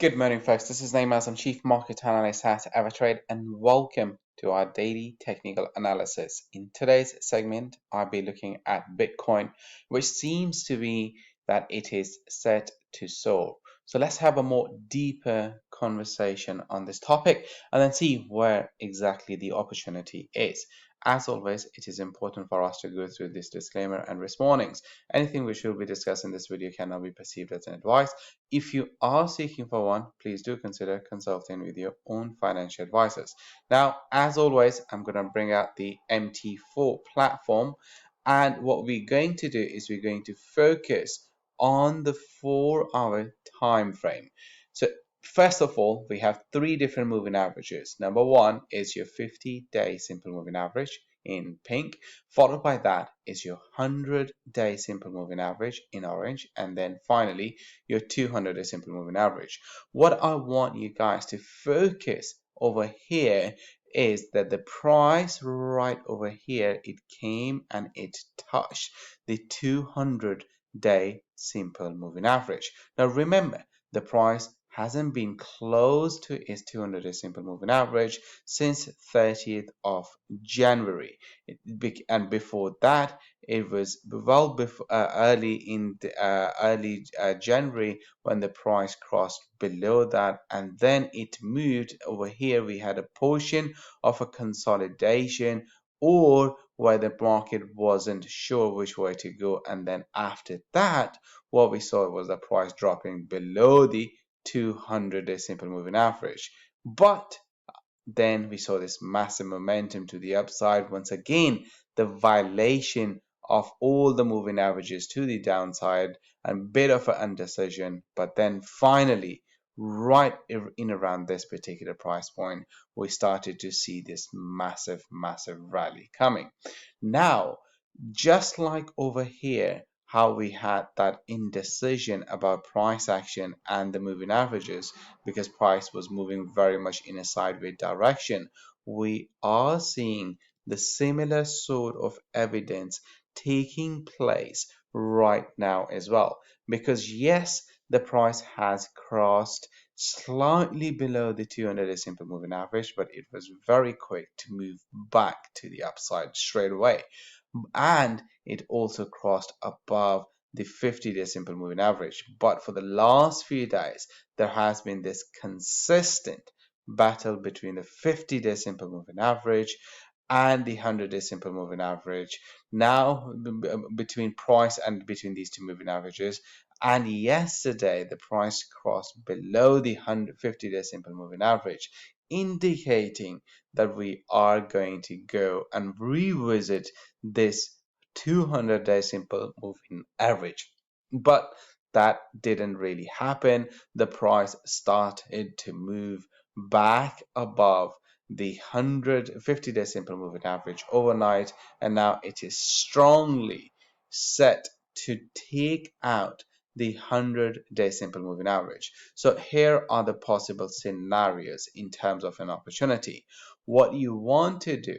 Good morning, folks. This is Naimaz. I'm Chief Market Analyst at Evertrade, and welcome to our daily technical analysis. In today's segment, I'll be looking at Bitcoin, which seems to be that it is set to soar. So let's have a more deeper conversation on this topic and then see where exactly the opportunity is. As always, it is important for us to go through this disclaimer and risk warnings. Anything we should be discussing in this video cannot be perceived as an advice. If you are seeking for one, please do consider consulting with your own financial advisors. Now, as always, I'm going to bring out the MT4 platform, and what we're going to do is we're going to focus on the 4-hour time frame. So first of all, we have three different moving averages. Number one is your 50-day simple moving average in pink, followed by that is your 100-day simple moving average in orange, and then finally your 200-day simple moving average. What I want you guys to focus over here is that the price right over here, it came and it touched the 200-day simple moving average. Now remember, the price hasn't been close to its 200-day simple moving average since 30th of January. And before that, it was well before early in the, early January when the price crossed below that, and then it moved over here. We had a portion of a consolidation, or where the market wasn't sure which way to go, and then after that, what we saw was the price dropping below the 200-day simple moving average. But then we saw this massive momentum to the upside. Once again, the violation of all the moving averages to the downside and bit of an indecision. But then finally, right in around this particular price point, we started to see this massive, massive rally coming. Now, just like over here, how we had that indecision about price action and the moving averages because price was moving very much in a sideways direction, we are seeing the similar sort of evidence taking place right now as well. Because yes, the price has crossed slightly below the 200-day simple moving average, but it was very quick to move back to the upside straight away, and it also crossed above the 50-day simple moving average. But for the last few days, there has been this consistent battle between the 50-day simple moving average and the 100-day simple moving average. Now, between price and between these two moving averages. And yesterday, the price crossed below the 150-day simple moving average, indicating that we are going to go and revisit this 200-day simple moving average. But that didn't really happen. The price started to move back above the 150-day simple moving average overnight, and now it is strongly set to take out the 100-day simple moving average. So here are the possible scenarios in terms of an opportunity. What you want to do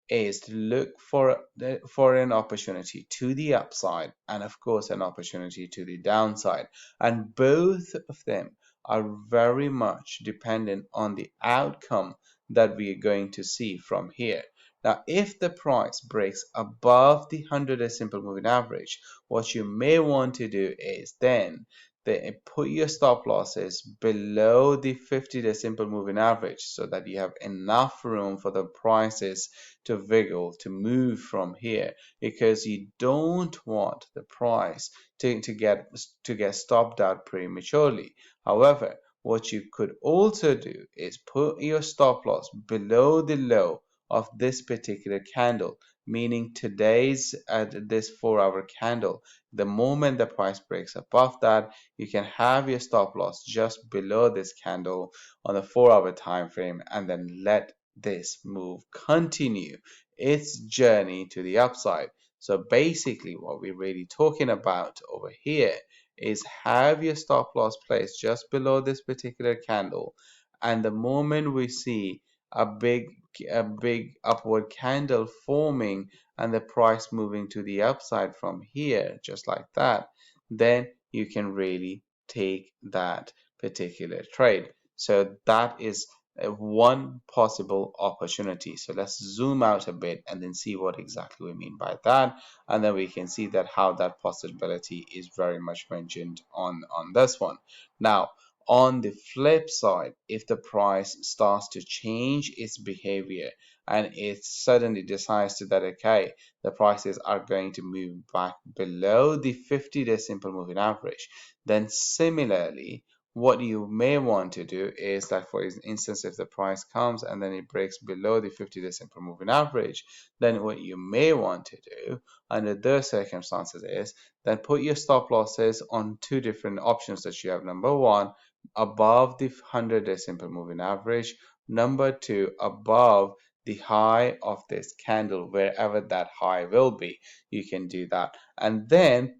is to look for an opportunity to the upside and of course an opportunity to the downside, and both of them are very much dependent on the outcome that we are going to see from here. Now, if the price breaks above the 100-day simple moving average, what you may want to do is then put your stop losses below the 50-day simple moving average so that you have enough room for the prices to wiggle, to move from here, because you don't want the price to get stopped out prematurely. However, what you could also do is put your stop loss below the low of this particular candle, meaning today's this 4-hour candle. The moment the price breaks above that, you can have your stop loss just below this candle on the 4-hour time frame, and then let this move continue its journey to the upside. So basically what we're really talking about over here is have your stop loss placed just below this particular candle, and the moment we see a big upward candle forming and the price moving to the upside from here just like that, then you can really take that particular trade. So that is one possible opportunity. So let's zoom out a bit and then see what exactly we mean by that. And then we can see that how that possibility is very much mentioned on this one. Now, on the flip side, if the price starts to change its behavior and it suddenly decides to that, okay, the prices are going to move back below the 50-day simple moving average, then similarly, what you may want to do is that, for instance, if the price comes and then it breaks below the 50-day simple moving average, then what you may want to do under those circumstances is then put your stop losses on two different options that you have. Number one, above the 100-day simple moving average. Number two, above the high of this candle, wherever that high will be. You can do that. And then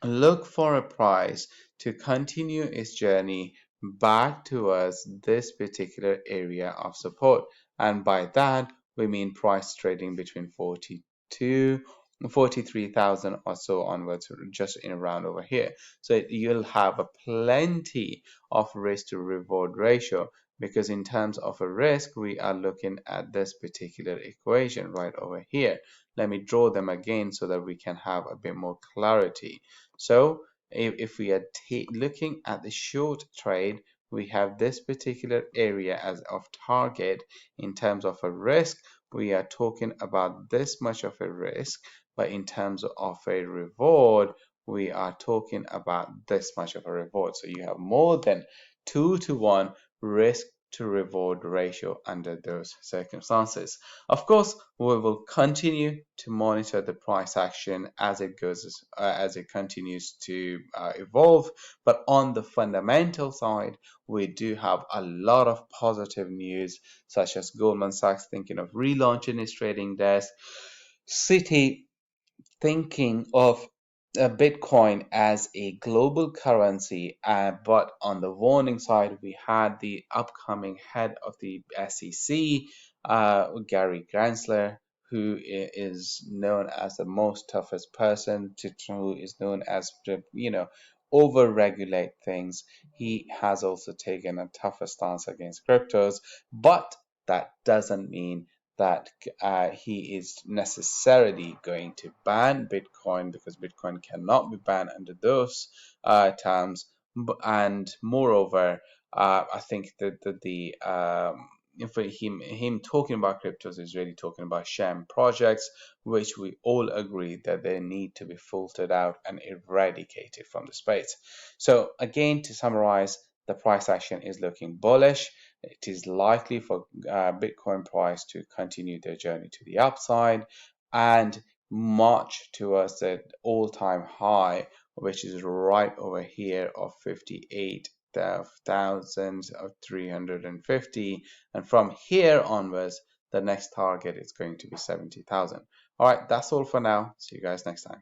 look for a price to continue its journey back towards this particular area of support. And by that, we mean price trading between 43,000 or so onwards, just in around over here. So you'll have a plenty of risk to reward ratio, because in terms of a risk, we are looking at this particular equation right over here. Let me draw them again so that we can have a bit more clarity. So if we are looking at the short trade, we have this particular area as of target. In terms of a risk, we are talking about this much of a risk, but in terms of a reward, we are talking about this much of a reward. So you have more than 2 to 1 risk to reward ratio under those circumstances. Of course, we will continue to monitor the price action as it goes, as it continues to evolve. But on the fundamental side, we do have a lot of positive news, such as Goldman Sachs thinking of relaunching its trading desk, Citi thinking of Bitcoin as a global currency, but on the warning side, we had the upcoming head of the SEC, Gary Gensler, who is known as the most toughest person, who is known as, over regulate things. He has also taken a tougher stance against cryptos, but that doesn't mean that he is necessarily going to ban Bitcoin, because Bitcoin cannot be banned under those terms. And moreover, I think that for him talking about cryptos is really talking about sham projects, which we all agree that they need to be filtered out and eradicated from the space. So again, to summarize, the price action is looking bullish. It is likely for Bitcoin price to continue their journey to the upside and march towards the all-time high, which is right over here of 58,350. And from here onwards, the next target is going to be 70,000. All right, that's all for now. See you guys next time.